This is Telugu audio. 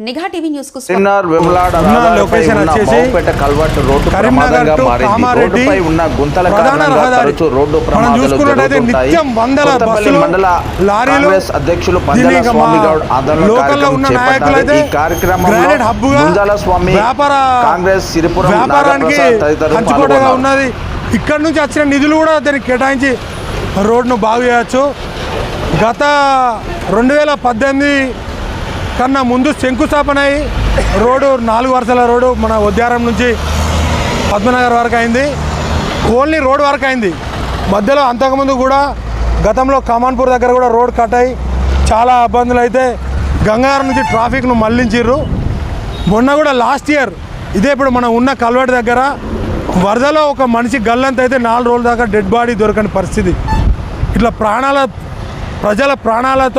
నిఘా టీవీ న్యూస్ కు లొకేషన్ వచ్చేసి కరీంనగర్ టు కామారెడ్డి ప్రధాన రహదారి. మనం చూసుకున్నట్టయితే నిత్యం వందల బస్సులు లారీలు లోకల్లో ఉన్న నాయకులైతే గ్రానైట్ హబ్గా వ్యాపారానికి పంచుకోటగా ఉన్నది. ఇక్కడ నుంచి వచ్చిన నిధులు కూడా దానికి కేటాయించి రోడ్ను బాగు చేయవచ్చు. గత 2018 కన్నా ముందు శంకుస్థాపన అయ్యి రోడ్డు 4 వరుసల రోడ్డు మన ఉద్యారం నుంచి పద్మనగర్ వరకు అయింది. ఓన్లీ రోడ్ వరకు అయింది. మధ్యలో అంతకుముందు కూడా గతంలో కమాన్పూర్ దగ్గర కూడా రోడ్ కట్ అయ్యి చాలా ఇబ్బందులు అయితే గంగారం నుంచి ట్రాఫిక్ను మళ్లించారు. మొన్న కూడా లాస్ట్ ఇయర్ ఇదే ఇప్పుడు మనం ఉన్న కల్వర్ట్ దగ్గర వరదలో ఒక మనిషి గల్లంత అయితే 4 రోజుల దాకా డెడ్ బాడీ దొరకని పరిస్థితి. ఇట్లా ప్రజల ప్రాణాలతో